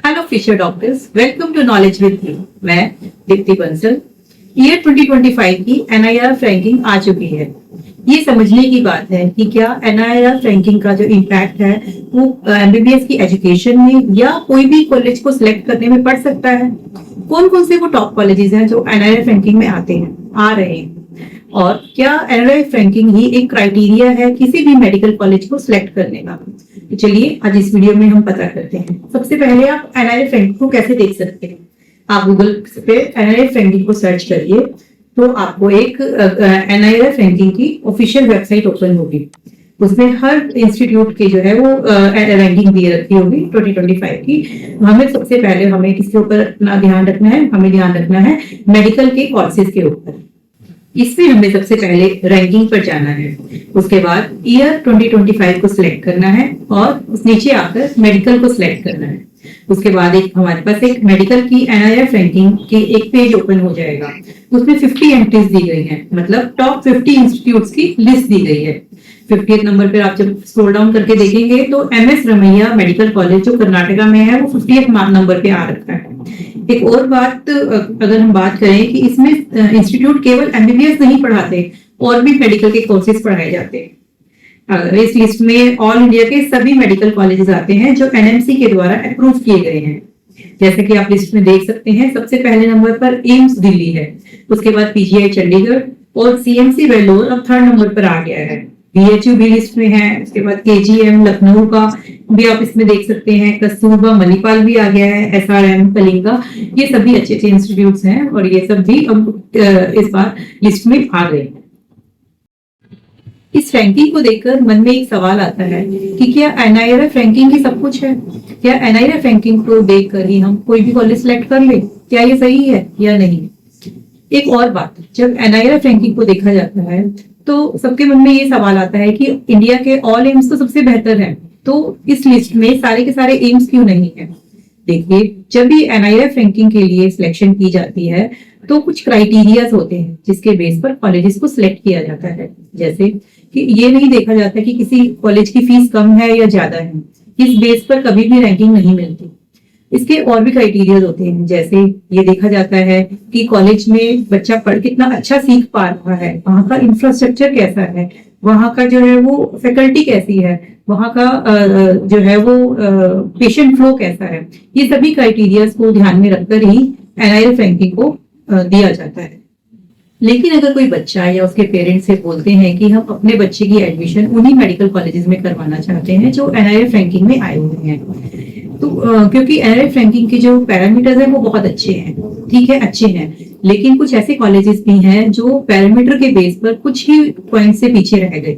Hello future doctors, welcome to knowledge with me. मैं Deepti Bansal. Year 2025 की NIRF ranking आ चुकी है। ये समझने की बात है कि क्या एनआईआरएफ रैंकिंग का जो इम्पैक्ट है वो एमबीबीएस की एजुकेशन में या कोई भी कॉलेज को सिलेक्ट करने में पड़ सकता है। कौन कौन से वो टॉप कॉलेजेस हैं जो एनआईआरएफ रैंकिंग में आ रहे हैं, और क्या एनआईआरएफ रैंकिंग ही एक क्राइटेरिया है किसी भी मेडिकल कॉलेज को सिलेक्ट करने का। तो चलिए आज इस वीडियो में हम पता करते हैं। सबसे पहले आप एनआईआरएफ रैंकिंग को कैसे देख सकते हैं। आप गूगल पे एनआईआरएफ रैंकिंग को सर्च करिए तो आपको एक एनआईआरएफ रैंकिंग की ऑफिशियल वेबसाइट ओपन होगी। उसमें हर इंस्टीट्यूट की जो है वो रैंकिंग दी रखी होगी 2025 की। हमें सबसे पहले हमें किसके ऊपर अपना ध्यान रखना है, हमें ध्यान रखना है मेडिकल के कोर्सेज के ऊपर। इसमें हमें सबसे पहले रैंकिंग पर जाना है, उसके बाद ईयर 2025 को सिलेक्ट करना है और उस नीचे आकर मेडिकल को सिलेक्ट करना है। उसके बाद एक हमारे पास एक मेडिकल की एनआईआरएफ रैंकिंग की एक पेज ओपन हो जाएगा। उसमें 50 एंट्रीज दी गई हैं, मतलब टॉप 50 इंस्टीट्यूट्स की लिस्ट दी गई है। 50th नंबर पर आप जब स्क्रॉल डाउन करके देखेंगे तो एमएस रमैया मेडिकल कॉलेज जो कर्नाटका में है वो 50th नंबर पे आ रखा है। एक और बात अगर हम बात करें कि इसमें इंस्टीट्यूट केवल एमबीबीएस नहीं पढ़ाते और भी मेडिकल के कोर्सेज पढ़ाए जाते हैं। इस लिस्ट में ऑल इंडिया के सभी मेडिकल कॉलेजेस आते हैं जो एनएमसी के द्वारा अप्रूव किए गए हैं। जैसे कि आप लिस्ट में देख सकते हैं, सबसे पहले नंबर पर एम्स दिल्ली है, उसके बाद पीजीआई चंडीगढ़ और सीएमसी वेल्लोर अब 3rd नंबर पर आ गया है। बीएचयू भी लिस्ट में है, उसके बाद केजीएम लखनऊ का भी आप इसमें देख सकते हैं, कस्तूरबा मणिपाल भी आ गया है, एसआरएम कलिंगा। ये सभी अच्छे अच्छे इंस्टीट्यूट्स हैं और ये सब भी अब इस बार लिस्ट में आ गए। इस रैंकिंग को देखकर मन में एक सवाल आता है कि क्या एनआईआरएफ रैंकिंग ही सब कुछ है। क्या एनआईआरएफ रैंकिंग को देखकर ही हम कोई भी कॉलेज सिलेक्ट कर ले, क्या ये सही है या नहीं। एक और बात, जब एनआईआरएफ रैंकिंग को देखा जाता है तो सबके मन में ये सवाल आता है कि इंडिया के ऑल एम्स तो सबसे बेहतर है, तो इस लिस्ट में सारे के सारे एम्स क्यों नहीं है। देखिए, जब भी एनआईआरएफ रैंकिंग के लिए सिलेक्शन की जाती है तो कुछ क्राइटेरियाज होते हैं जिसके बेस पर कॉलेजेस को सिलेक्ट किया जाता है। जैसे कि ये नहीं देखा जाता कि किसी कॉलेज की फीस कम है या ज्यादा है, इस बेस पर कभी भी रैंकिंग नहीं मिलती। इसके और भी क्राइटेरियाज होते हैं, जैसे ये देखा जाता है कि कॉलेज में बच्चा पढ़ कितना अच्छा सीख पा रहा है, वहाँ का इंफ्रास्ट्रक्चर कैसा है, वहाँ का जो है वो फैकल्टी कैसी है, वहाँ का जो है वो पेशेंट फ्लो कैसा है। ये सभी क्राइटेरियाज को ध्यान में रखकर ही एनआईआरएफ रैंकिंग को दिया जाता है। लेकिन अगर कोई बच्चा या उसके पेरेंट्स से बोलते हैं कि हम अपने बच्चे की एडमिशन उन्हीं मेडिकल कॉलेजेस में करवाना चाहते हैं जो एनआईआरएफ रैंकिंग में आए हुए हैं, तो क्योंकि एनआईआरएफ रैंकिंग के जो पैरामीटर्स हैं वो बहुत अच्छे हैं, ठीक है, अच्छे हैं, लेकिन कुछ ऐसे कॉलेजेस भी हैं जो पैरामीटर के बेस पर कुछ ही पॉइंट से पीछे रह गए,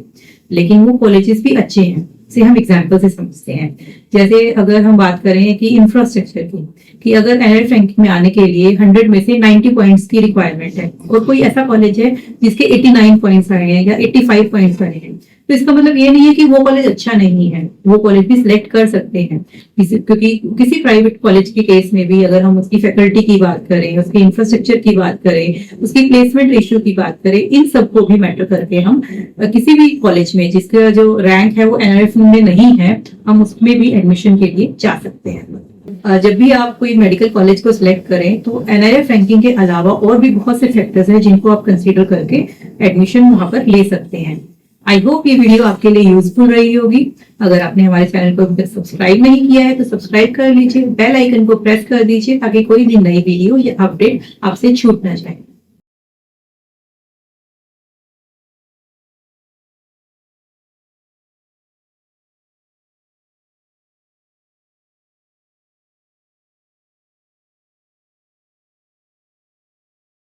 लेकिन वो कॉलेजेस भी अच्छे हैं। से हम एग्जाम्पल से समझते हैं। जैसे अगर हम बात करें कि इंफ्रास्ट्रक्चर की, कि अगर एनआईआरएफ रैंकिंग में आने के लिए 100 में से 90 पॉइंट्स की रिक्वायरमेंट है और कोई ऐसा कॉलेज है जिसके 89 पॉइंट्स आए हैं या 85 पॉइंट्स आए हैं, तो इसका मतलब ये नहीं है कि वो कॉलेज अच्छा नहीं है, वो कॉलेज भी सिलेक्ट कर सकते हैं। क्योंकि किसी प्राइवेट कॉलेज के केस में भी अगर हम उसकी फैकल्टी की बात करें, उसके इंफ्रास्ट्रक्चर की बात करें, उसकी प्लेसमेंट रेशियो की बात करें, इन सबको भी मैटर करके हम किसी भी कॉलेज में जिसका जो रैंक है वो एनआईआरएफ में नहीं है, हम उसमें भी एडमिशन के लिए जा सकते हैं। जब भी आप कोई मेडिकल कॉलेज को सिलेक्ट करें तो एनआईआरएफ रैंकिंग के अलावा और भी बहुत से फैक्टर्स हैं जिनको आप कंसीडर करके एडमिशन वहां पर ले सकते हैं। आई होप ये वीडियो आपके लिए यूजफुल रही होगी। अगर आपने हमारे चैनल को अभी तक सब्सक्राइब नहीं किया है तो सब्सक्राइब कर लीजिए, बेल आइकन को प्रेस कर दीजिए ताकि कोई भी नई वीडियो या अपडेट आपसे छूट ना जाए।